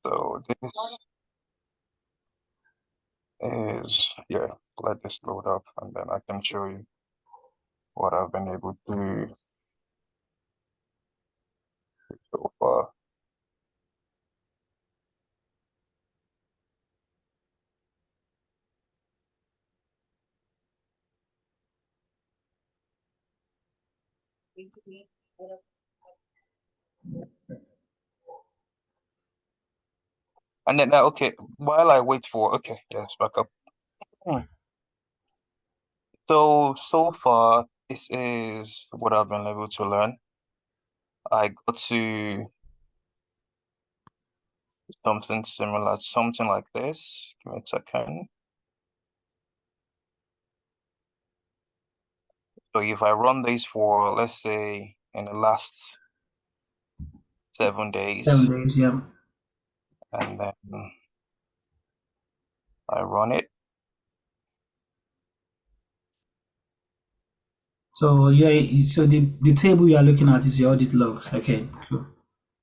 So this is, yeah, let this load up and then I can show you what I've been able to do so far. And then, okay, while I wait for, okay, yes, back up. So far, this is what I've been able to learn. I got to something similar, something like this. Give me a second. So if I run this for, let's say, in the last 7 days. 7 days, yeah. And then I run it. So yeah, so the table you are looking at is your audit logs. Okay, cool.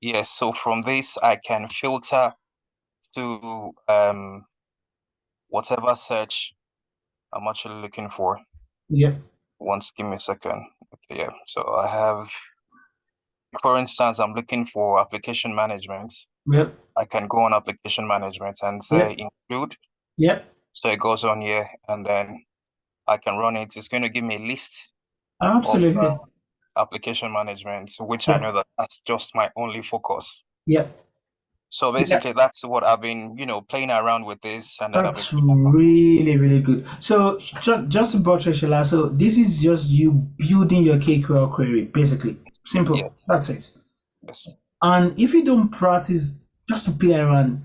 Yes, so from this I can filter to whatever search I'm actually looking for. Yep. Once, give me a second. Okay, yeah. So I have, for instance, I'm looking for application management. Yep. I can go on application management and say include. Yep. So it goes on here and then I can run it. It's going to give me a list of Absolutely. application management, which I Yep. know that that's just my only focus. Yep. So basically, that's what I've been, playing around with this, and then I've That's been. really, really good. So just to buttress Shola, so this is just you building your KQL query, basically. Simple. Yes. That's it. Yes. And if you don't practice just to play around,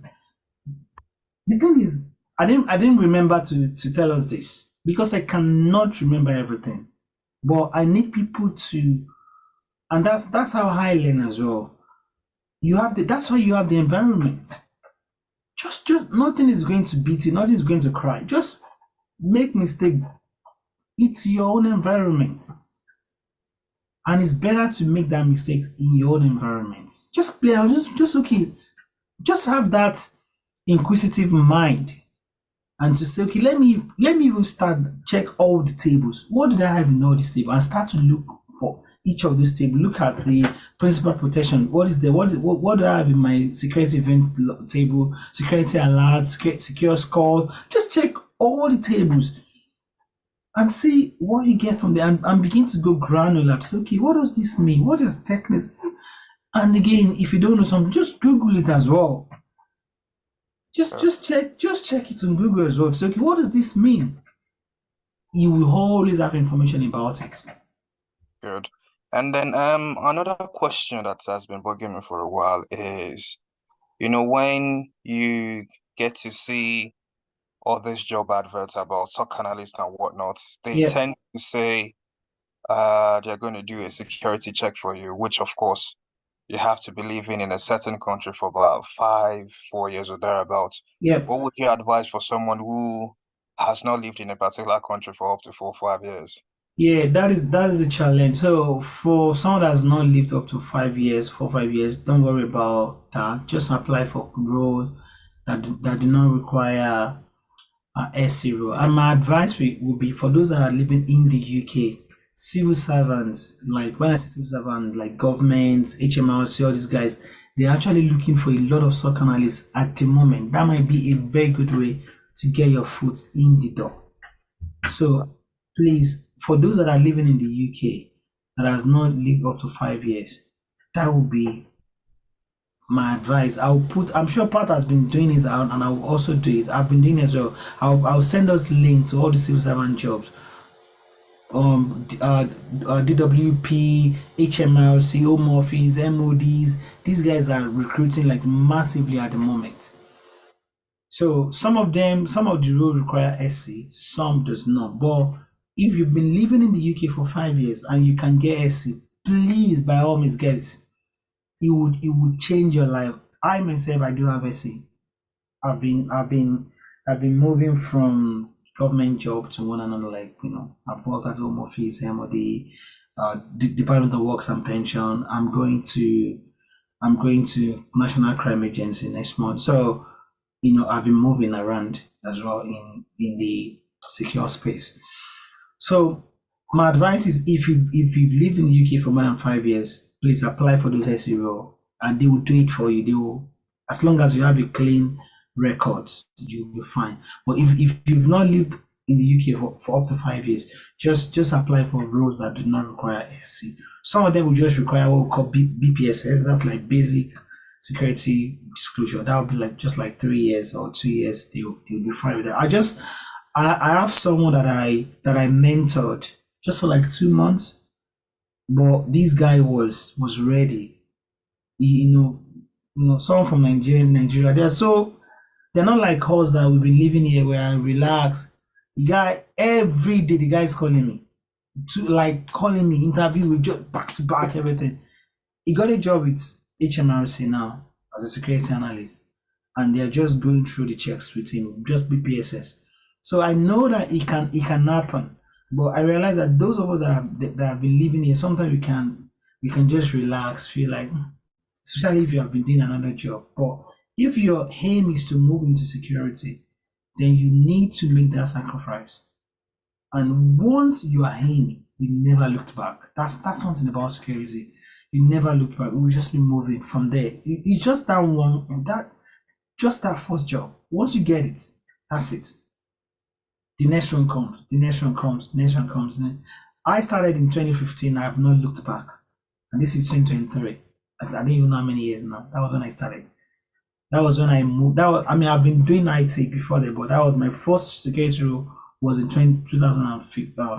the thing is, I didn't remember to tell us this because I cannot remember everything. But I need people to, and that's how I learn as well. That's why you have the environment. Just nothing is going to beat you, nothing is going to cry. Just make mistake. It's your own environment. And it's better to make that mistake in your own environment. Just play out, just okay. Just have that inquisitive mind and to say, okay, let me even start check all the tables. What did I have in all these tables? And start to look for each of these tables. Look at the principal protection. What is there? What do I have in my security event table? Security alert, secure score. Just check all the tables and see what you get from there and begin to go granular. So, okay, what does this mean? What is techniques? And again, if you don't know something, just Google it as well. Just check it on Google as well. So, okay, what does this mean? You will always have information about it. Good. And then another question that has been bugging me for a while is, when you get to see all these job adverts about SOC analysts and whatnot, they tend to say they're going to do a security check for you, which of course you have to be living in a certain country for about 4 years or thereabouts. Yep. What would you advise for someone who has not lived in a particular country for up to 4 or 5 years? Yeah, that is a challenge. So for someone that's not lived up to 5 years, 4 5 years, don't worry about that. Just apply for roles that do not require SC role. And my advice would be for those that are living in the UK, civil servants, like when I say civil servant, like governments, HMRC, all these guys, they're actually looking for a lot of SOC analysts at the moment. That might be a very good way to get your foot in the door. So please, for those that are living in the UK that has not lived up to 5 years, that would be my advice. I'm sure Pat has been doing it out and I will also do it. I've been doing it as well. I'll send us links to all the civil servant jobs. DWP, HMRC, Home Office, MODs, these guys are recruiting like massively at the moment. So some of the role require SC, some does not. But if you've been living in the UK for 5 years and you can get SC, please by all means get it. It would change your life. I myself, I do have SC. I've been moving from government job to one another. Like I've worked at Home Office, MOD, Department of Works and Pension. I'm going to I'm going to National Crime Agency next month. So, I've been moving around as well in the secure space. So my advice is if you've lived in the UK for more than 5 years, please apply for those SE role and they will do it for you. They will, as long as you have a clean record, you'll be fine. But if you've not lived in the UK for up to 5 years, just apply for roles that do not require SC. Some of them will just require what we call BPSS, that's like basic security disclosure. That would be like just like 3 years or 2 years, they'll be fine with that. I have someone that I mentored just for like 2 months, but this guy was ready. Someone from Nigeria. They're not like us that we've been living here where I relax. The guy every day, the guy is calling me calling me, interview with just back to back everything. He got a job with HMRC now as a security analyst, and they're just going through the checks with him, just BPSS. So I know that it can happen, but I realize that those of us that have been living here, sometimes we can just relax, feel like, especially if you have been doing another job. But if your aim is to move into security, then you need to make that sacrifice. And once you are aiming, you never looked back. That's something about security. You never look back. We will just be moving from there. It's just that first job. Once you get it, that's it. The next one comes, the next one comes, the next one comes. I started in 2015. I have not looked back. And this is 2023. I don't even know how many years now. That was when I started. That was when I moved. I've been doing IT before that, but that was my first security role was in 2015. That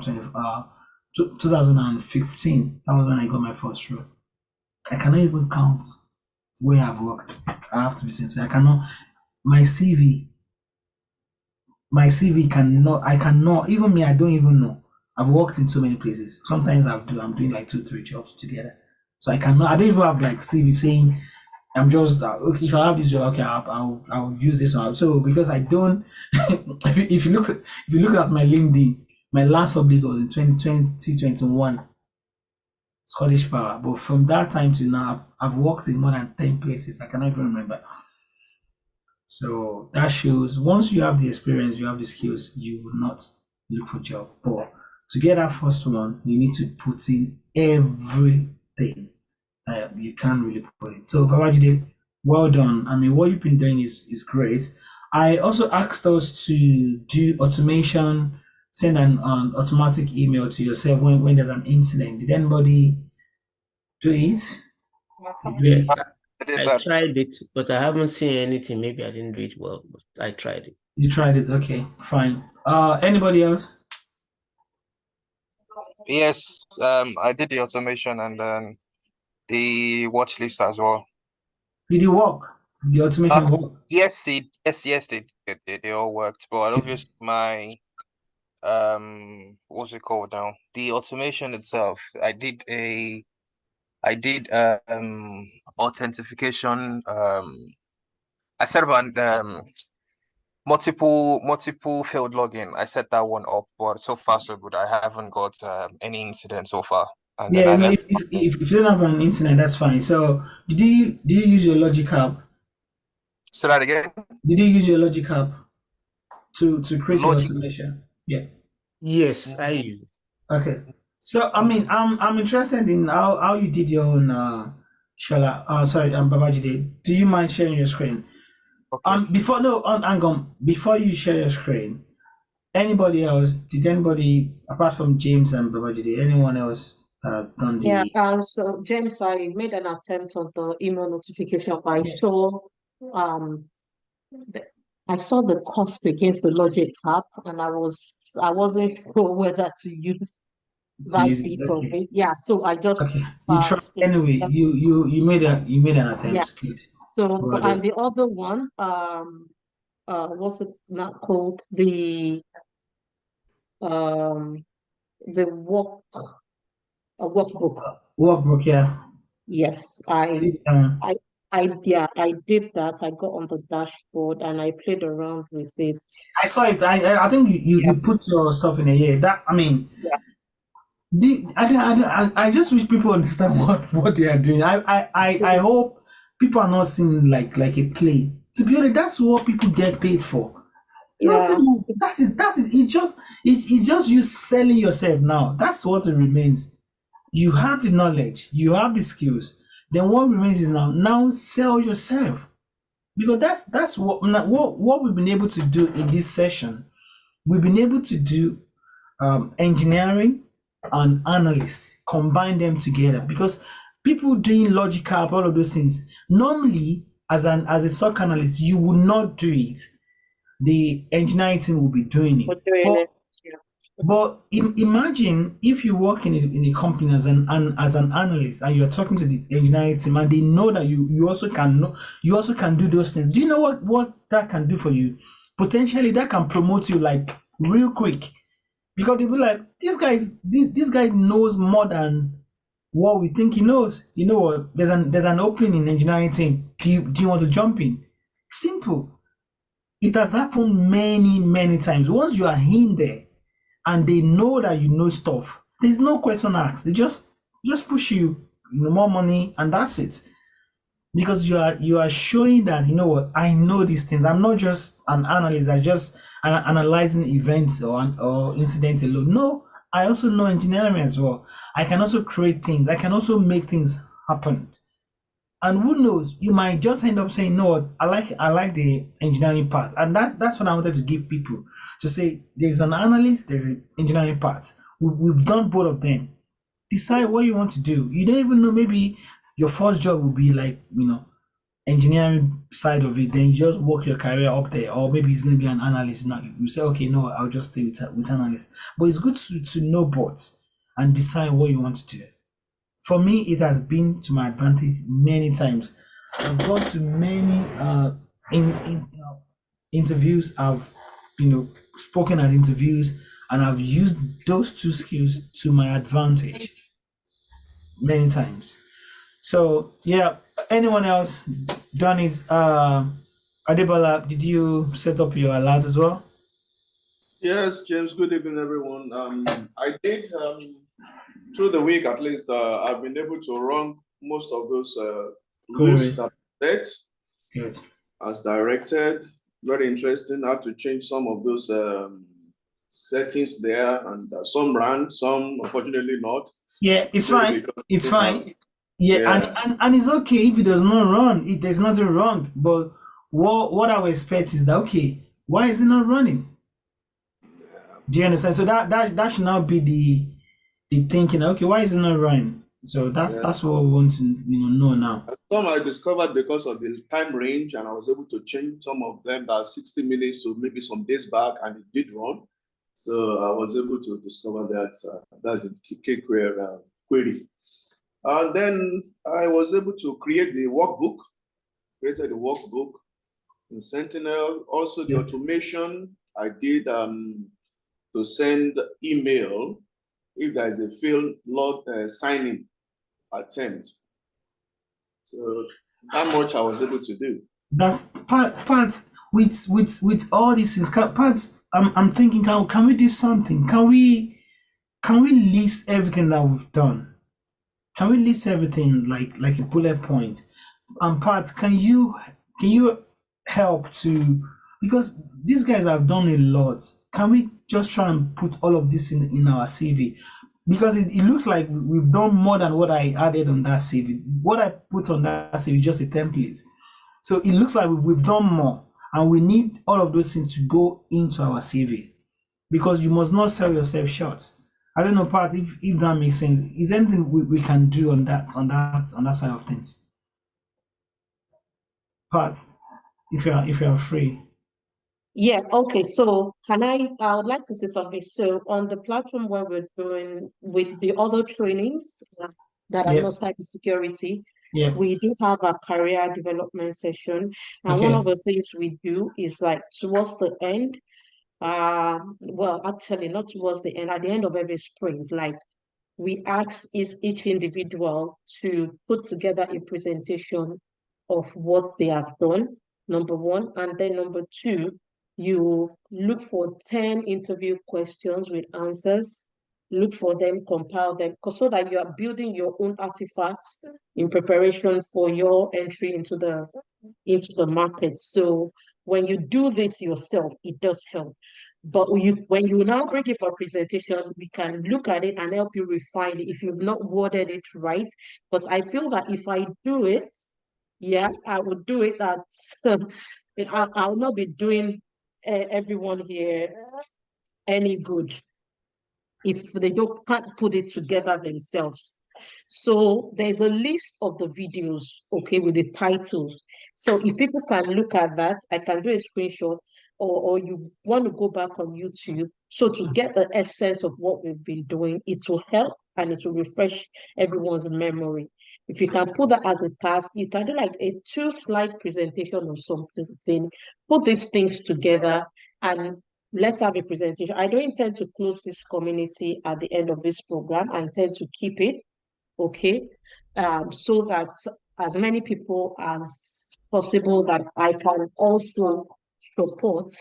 was when I got my first role. I cannot even count where I've worked. I have to be sincere. I cannot. My CV cannot. I cannot. Even me, I don't even know. I've worked in so many places. Sometimes I'm doing like 2-3 jobs together. So I cannot. I don't even have like CV saying I'm just okay, if I have this job, okay, I'll use this one. So because I don't, if you look at my LinkedIn, my last update was in 2021, Scottish Power. But from that time to now, I've worked in more than 10 places. I cannot even remember. So that shows once you have the experience, you have the skills, you will not look for job. But to get that first one, you need to put in everything. You can't really put it. So Babajide, well done. I mean, what you've been doing is great. I also asked us to do automation, send an automatic email to yourself when there's an incident. Did anybody do it? Yeah, I did I that. tried it, but I haven't seen anything. Maybe I didn't do it well, but I tried it. You tried it. Okay, fine. Anybody else? Yes, I did the automation and then the watch list as well. Did it work? Did the automation work? Yes, they all worked, but obviously my what's it called now? The automation itself, I did authentication. I set up an multiple field login. I set that one up, but so far so good. I haven't got any incident so far. And Yeah, then if you don't have an incident, that's fine. So did you use your Logic app? say that again. Did you use your Logic app to create your Logic. automation? Yeah. Yes, I use it. Okay. So I mean, I'm interested in how you did your own Shola. Sorry, Babajide. Do you mind sharing your screen? Okay. Before you share your screen, anybody else? Did anybody apart from James and Babajide, anyone else that has done the? Yeah, so James, I made an attempt on the email notification, but I saw I saw the cost against the Logic app, and I wasn't sure whether to use that use it, bit of okay. it. Yeah, so I just Okay, you tried stayed anyway. with that. You made an attempt. Yeah. Good. So, Well and done. the other one, what's it not called? The workbook. Workbook, yeah. Yes, I did that. I got on the dashboard and I played around with it. I saw it. I think you put your stuff in a year. That I mean, Yeah. I just wish people understand what they are doing. I hope people are not seeing like a play. To be honest, that's what people get paid for. Yeah. Nothing more. That is it's just you selling yourself now. That's what it remains. You have the knowledge, you have the skills. Then what remains is now sell yourself. Because that's what we've been able to do in this session. We've been able to do engineering and analysts, combine them together, because people doing logical, all of those things, normally as a SOC analyst, you would not do it. The engineering team will be doing We're it. doing But it. Yeah. but imagine if you work in a company as an analyst, and you're talking to the engineering team, and they know that you also can do those things. Do you know what that can do for you? Potentially, that can promote you like real quick, because they'll be like, this guy knows more than what we think he knows. You know what? There's an opening in engineering team. Do you want to jump in? Simple. It has happened many times. Once you are in there and they know that you know stuff, there's no question asked. They just push you, more money, and that's it. Because you are showing that, you know what, I know these things. I'm not just an analyst. I just analyzing events or incidents alone. No, I also know engineering as well. I can also create things. I can also make things happen. And who knows, you might just end up saying, no, I like the engineering part. And that's what I wanted to give people, to say there's an analyst, there's an engineering part. We've done both of them. Decide what you want to do. You don't even know, maybe your first job will be like, engineering side of it. Then you just work your career up there. Or maybe it's going to be an analyst. Now you say, okay, no, I'll just stay with analyst. But it's good to know both and decide what you want to do. For me, it has been to my advantage many times. I've gone to many interviews. I've spoken at interviews, and I've used those two skills to my advantage many times. So yeah, anyone else done it? Adebola, did you set up your alert as well? Yes, James, good evening, everyone. I did, through the week at least, I've been able to run most of those rules that set Good. as directed. Very interesting. I had to change some of those settings there, and some ran, some unfortunately not. Yeah, it's fine. It's fine. Yeah, Yeah. And it's okay if it does not run. There's nothing wrong. But what I would expect is that, okay, why is it not running? Do you understand? So that should now be the thinking. Okay, why is it not running? So that's what we want to know now. Some I discovered because of the time range, and I was able to change some of them that 60 minutes to maybe some days back, and it did run. So I was able to discover that that's a key query. And then I was able to create the workbook, created the workbook in Sentinel. Also the automation I did to send email if there is a failed log signing attempt. So that much I was able to do. That's part with all these things. I'm thinking, can we do something? Can we list everything that we've done? Can we list everything like a bullet point? And Pat, can you help to, because these guys have done a lot. Can we just try and put all of this in our CV? Because it looks like we've done more than what I added on that CV. What I put on that CV is just a template. So it looks like we've done more, and we need all of those things to go into our CV, because you must not sell yourself short. I don't know, Pat, if that makes sense. Is there anything we can do on that side of things? Pat, if you're free. Yeah, okay. So I would like to say something. So on the platform where we're doing with the other trainings that are not cybersecurity, we do have a career development session. And one of the things we do is like towards the end, well, actually not towards the end, at the end of every sprint, like we ask each individual to put together a presentation of what they have done, number one. And then number two, you look for 10 interview questions with answers. look for them, compile them, so that you are building your own artifacts in preparation for your entry into the market. So when you do this yourself, it does help. But when you now bring it for presentation, we can look at it and help you refine it if you've not worded it right. Because I feel that if I do it, yeah, I would do it that I'll not be doing everyone here any good if they can't put it together themselves. So there's a list of the videos, okay, with the titles. So if people can look at that, I can do a screenshot, or you want to go back on YouTube. So to get the essence of what we've been doing, it will help and it will refresh everyone's memory. If you can put that as a task, you can do like a 2-slide presentation or something, put these things together and let's have a presentation. I don't intend to close this community at the end of this program. I intend to keep it, okay, so that as many people as possible that I can also support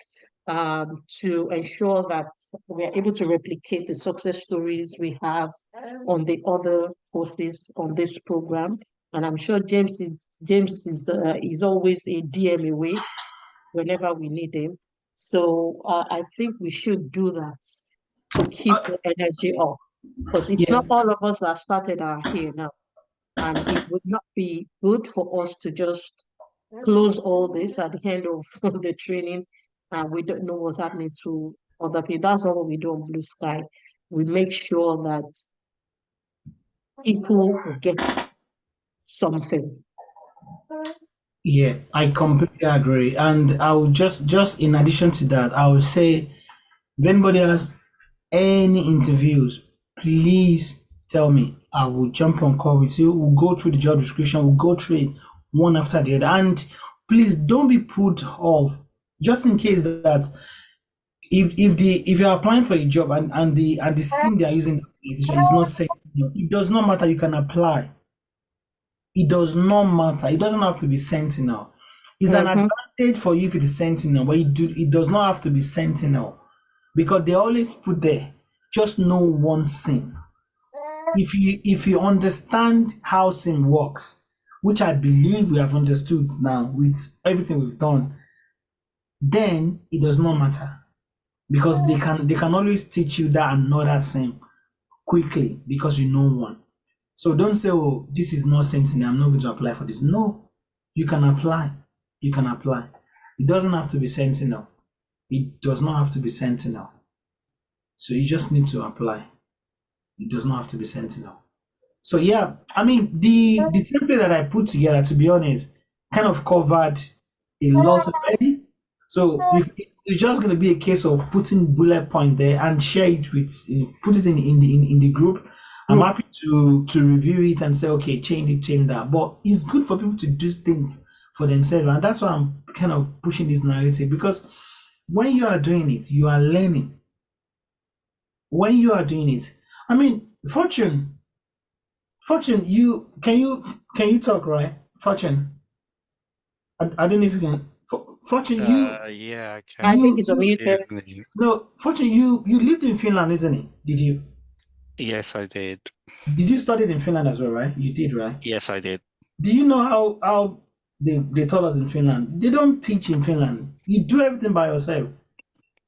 to ensure that we are able to replicate the success stories we have on the other courses on this program. And I'm sure James is always a DM away whenever we need him. So I think we should do that to keep the energy up, because it's not all of us that started are here now. And it would not be good for us to just close all this at the end of the training and we don't know what's happening to other people. That's not what we do on Blue Sky. We make sure that people get something. Yeah, I completely agree. And I would just in addition to that, I would say if anybody has any interviews, please tell me. I will jump on call with you. We'll go through the job description. We'll go through it one after the other. And please don't be put off, just in case that if you're applying for a job and the SIM they are using is not set, it does not matter. You can apply. It does not matter. It doesn't have to be Sentinel. It's an advantage for you if it is Sentinel, but it does not have to be Sentinel, because they always put there just know one SIM. If you understand how SIM works, which I believe we have understood now with everything we've done, then it does not matter, because they can always teach you that another SIM quickly because you know one. So don't say, oh, this is not Sentinel, I'm not going to apply for this. No, you can apply. You can apply. It doesn't have to be Sentinel. It does not have to be Sentinel. So you just need to apply. It does not have to be Sentinel. So yeah, I mean, the template that I put together, to be honest, kind of covered a lot already. So it's just going to be a case of putting bullet point there and share it put it in the group. I'm happy to review it and say, okay, change that. But it's good for people to do things for themselves. And that's why I'm kind of pushing this narrative, because when you are doing it, you are learning. When you are doing it, I mean, Fortune, you can you talk, right? Fortune, I don't know if you can. Fortune, yeah, I can. I think it's unmuted. No, Fortune, you lived in Finland, isn't it? Did you? Yes, I did. Did you study in Finland as well, right? You did, right? Yes, I did. Do you know how they taught us in Finland? They don't teach in Finland. You do everything by yourself.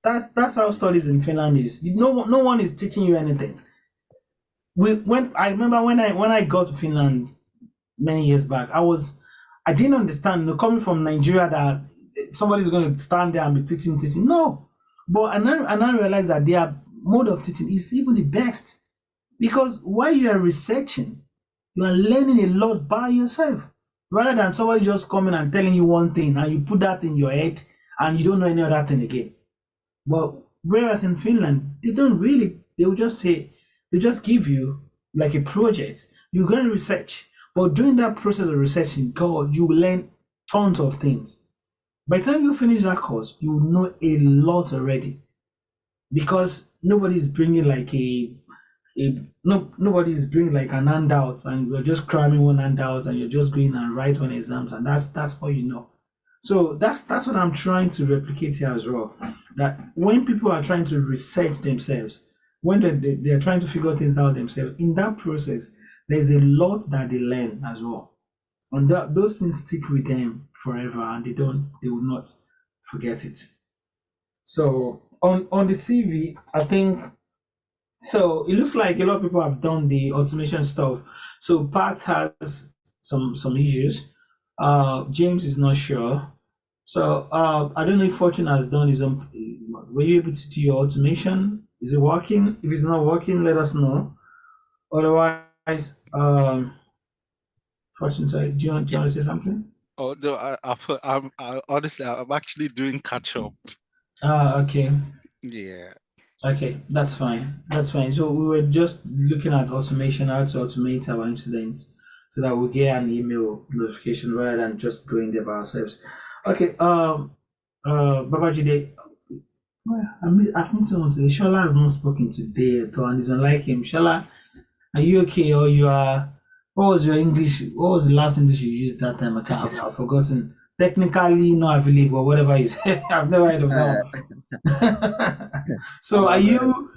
That's how studies in Finland is. No one is teaching you anything. I remember when I got to Finland many years back, I didn't understand, coming from Nigeria, that somebody's going to stand there and be teaching. No, but and I realized that their mode of teaching is even the best, because while you are researching, you are learning a lot by yourself, rather than somebody just coming and telling you one thing and you put that in your head and you don't know any other thing again. But whereas in Finland, they will just say, they just give you like a project. You go and research, but during that process of researching, God, you will learn tons of things. By the time you finish that course, you will know a lot already, because nobody's bringing like nobody's bringing like an handout and you're just cramming one handout and you're just going and write one exams and that's all you know. So that's what I'm trying to replicate here as well. That when people are trying to research themselves, when they're trying to figure things out themselves, in that process, there's a lot that they learn as well. And those things stick with them forever, and they will not forget it. So on the CV, I think, so it looks like a lot of people have done the automation stuff. So Pat has some issues. James is not sure. So I don't know if Fortune has done his own. Were you able to do your automation? Is it working? If it's not working, let us know. Otherwise, Fortune, sorry, do you want to say something? Oh no, I honestly, I'm actually doing catch up. Okay. Yeah. Okay, that's fine. That's fine. So we were just looking at automation, how to automate our incidents so that we get an email notification rather than just going there by ourselves. Okay, Babajide, well, I've been someone today. Shola has not spoken today at all, and it's unlike him. Shola, are you okay, or you are? What was your English? What was the last English you used that time? I've forgotten. Technically not available, or whatever you said. I've never heard of that one. So are you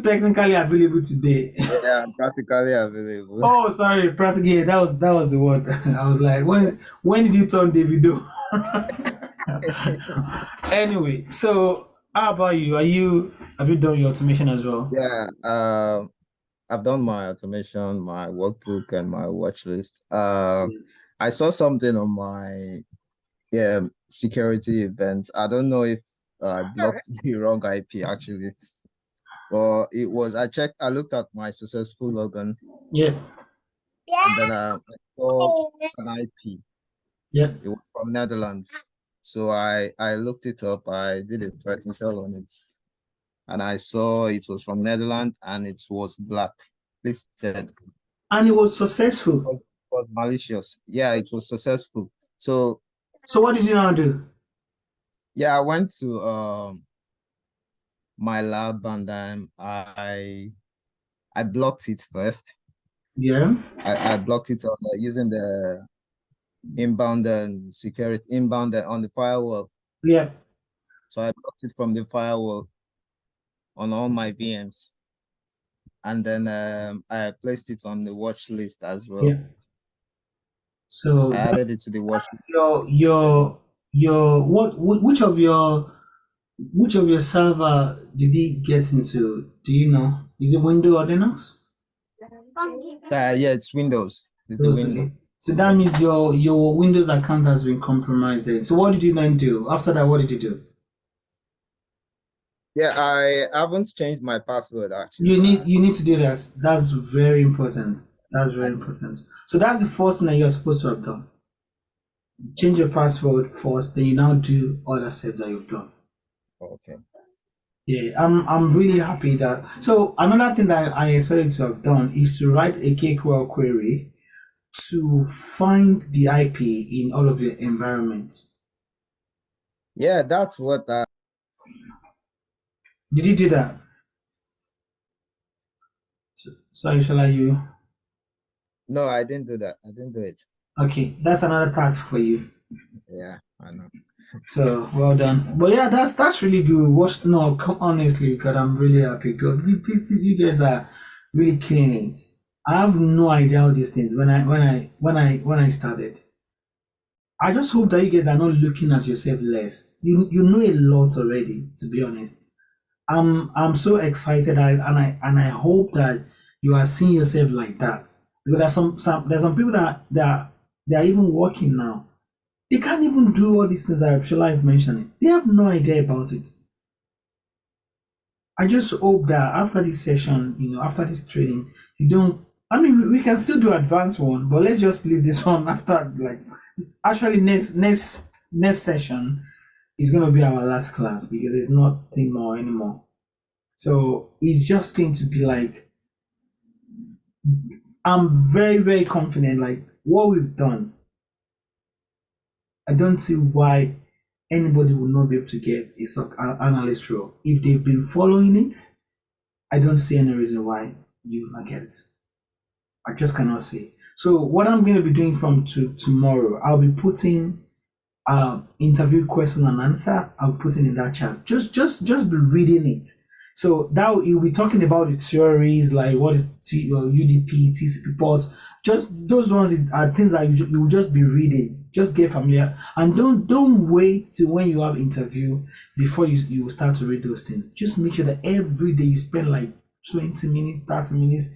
technically available today? Yeah, I'm practically available. Oh, sorry, practically. That was the word. I was like, when did you turn Davido? Anyway, so how about you? Have you done your automation as well? Yeah, I've done my automation, my workbook, and my watch list. I saw something on my security event. I don't know if I blocked the wrong IP actually, but it was. I looked at my successful login. Yeah. And then I saw an IP. Yeah. It was from Netherlands. So I looked it up. I did a threat intel on it, and I saw it was from Netherlands and it was blacklisted. And it was successful. It was malicious. Yeah, it was successful. So what did you now do? Yeah, I went to my lab and I blocked it first. Yeah. I blocked it on using the inbound and security inbound on the firewall. Yeah. So I blocked it from the firewall on all my VMs, and then I placed it on the watch list as well. Yeah. So I added it to the watch list. Which of your server did he get into? Do you know? Is it Windows or Linux? Yeah, it's Windows. It's the Windows. So that means your Windows account has been compromised then. So what did you then do? After that, what did you do? Yeah, I haven't changed my password actually. You need to do that. That's very important. That's very important. So that's the first thing that you're supposed to have done. Change your password first, then you now do other steps that you've done. Okay. Yeah, I'm really happy that. So another thing that I expected to have done is to write a KQL query to find the IP in all of your environment. Yeah, that's what. Did you do that? Sorry, shall you? No, I didn't do that. I didn't do it. Okay, that's another task for you. Yeah, I know. So well done. But yeah, that's really good. No, honestly, God, I'm really happy. God, you guys are really killing it. I have no idea all these things when I started. I just hope that you guys are not looking at yourself less. You know a lot already, to be honest. I'm so excited, and I hope that you are seeing yourself like that. Because there's some people that are even working now. They can't even do all these things that Shola is mentioning. They have no idea about it. I just hope that after this session, after this training, you don't. I mean, we can still do advanced one, but let's just leave this one after. Actually, next session is going to be our last class because there's nothing more anymore. So it's just going to be like, I'm very, very confident. Like what we've done, I don't see why anybody would not be able to get a SOC analyst role. If they've been following it, I don't see any reason why you will not get it. I just cannot see. So what I'm going to be doing from tomorrow, I'll be putting interview question and answer. I'll put it in that chat. Just be reading it. So that you'll be talking about the theories like what is UDP, TCP port. Just those ones are things that you will just be reading. Just get familiar and don't wait till when you have interview before you start to read those things. Just make sure that every day you spend like 20 minutes, 30 minutes,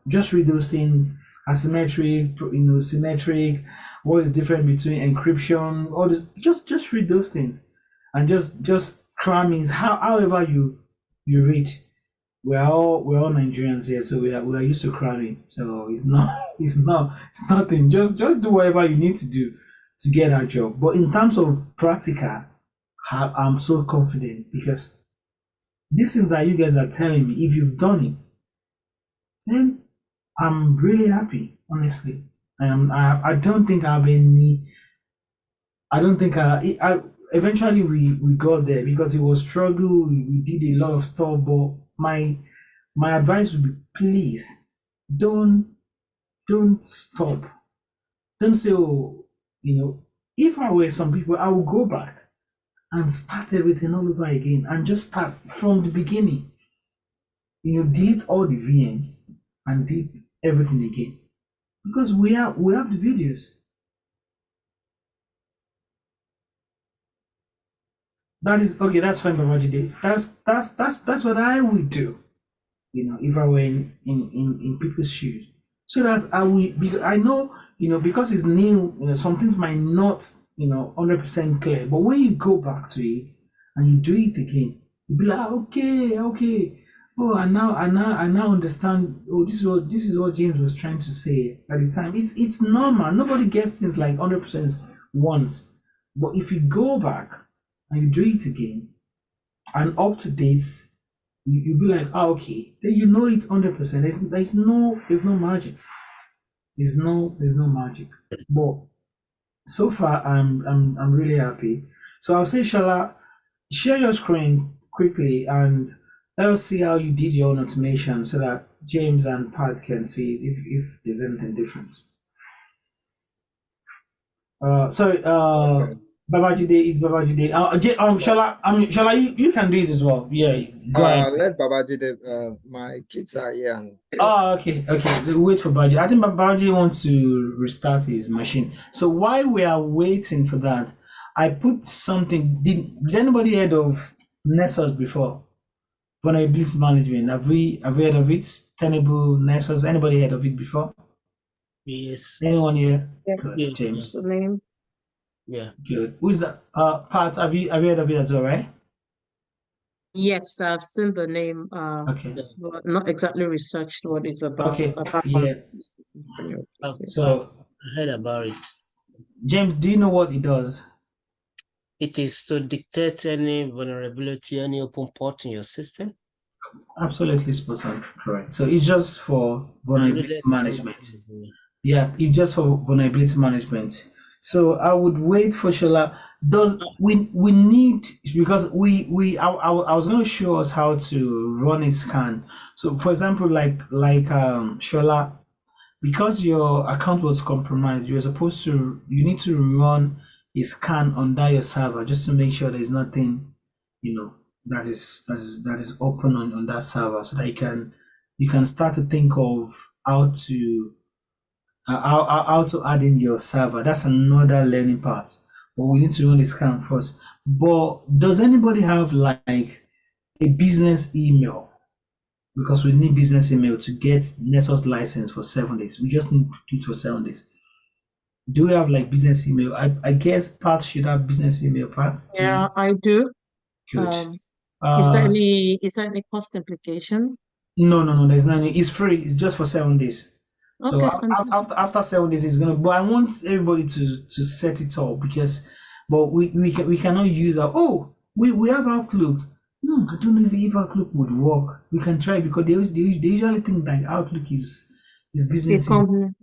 just read those things. Asymmetric, symmetric, what is different between encryption, all this. Just read those things and just cramming however you read. We're all Nigerians here, so we are used to cramming. So it's nothing. Just do whatever you need to do to get our job. But in terms of practical, I'm so confident because these things that you guys are telling me, if you've done it, then I'm really happy, honestly. I don't think I have any. I don't think I eventually we got there because it was struggle. We did a lot of stuff, but my advice would be, please don't stop. Don't say, oh, if I were some people, I would go back and start everything all over again and just start from the beginning. Delete all the VMs and delete everything again because we have the videos. That is okay. That's fine, Babajide. That's what I would do. If I were in people's shoes, so that I will. Because I know, because it's new. Some things might not, 100% clear. But when you go back to it and you do it again, you'll be like, okay. Oh, I now understand. Oh, this is what James was trying to say at the time. It's normal. Nobody gets things like 100% once. But if you go back and you do it again and up to date, you'll be like, okay. Then it 100%. There's no margin. There's no magic. But so far, I'm really happy. So I'll say, Shola, share your screen quickly and let us see how you did your own automation so that James and Pat can see if there's anything different. Sorry, Babajide is Babajide. Shola, you can do it as well. Yeah, go ahead. Let's Babajide. My kids are here. Okay. Wait for Babajide. I think Babajide wants to restart his machine. So while we are waiting for that, I put something. Did anybody heard of Nessus before? Vulnerability management. Have we heard of it? Tenable, Nessus. Anybody heard of it before? Yes. Anyone here? Yeah. Good. James. Name. Yeah. Good. Who's that? Pat, have you heard of it as well, right? Yes, I've seen the name. Okay. But not exactly researched what it's about. Okay. Apart Yeah. from So, I heard about it. James, do you know what it does? It is to detect any vulnerability, any open port in your system. Absolutely spot on. Correct. So it's just for vulnerability management. Yeah, it's just for vulnerability management. So I would wait for Shola. We need, because I was going to show us how to run a scan. So for example, like Shola, because your account was compromised, you need to run a scan under your server just to make sure there's nothing, that is open on that server, so that you can start to think of how to add in your server. That's another learning part. But we need to run the scan first. But does anybody have like a business email? Because we need business email to get Nessus license for 7 days. We just need it for 7 days. Do we have like business email? I guess Pat should have business email. Pat? Yeah, I do. Good. Is there any cost implication? No. There's none. It's free. It's just for 7 days. So Okay, after 7 days, it's gonna. But I want everybody to set it up but we cannot use that. Oh, we have Outlook. No, I don't know if Outlook would work. We can try because they usually think that Outlook is business.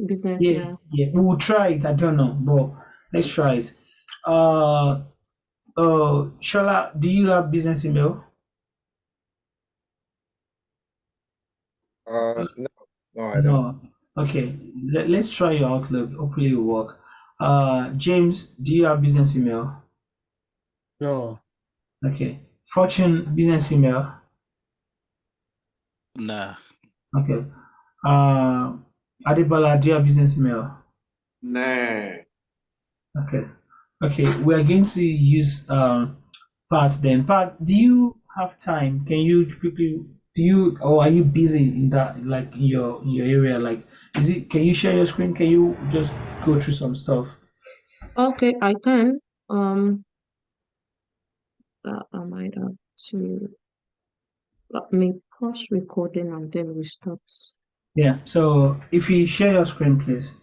Business. Yeah. We will try it. I don't know, but let's try it. Shola, do you have business email? No, I don't. No. Okay, let's try your Outlook. Hopefully it will work. James, do you have business email? No. Okay. Fortune, business email? Nah. Okay. Adibala, do you have business email? Nah. Okay. Okay. We are going to use Pat then. Pat, do you have time? Can you quickly or are you busy in that, like in your area? Like, can you share your screen? Can you just go through some stuff? Okay, I can. I might have to let me pause recording and then restart. Yeah. So if you share your screen, please.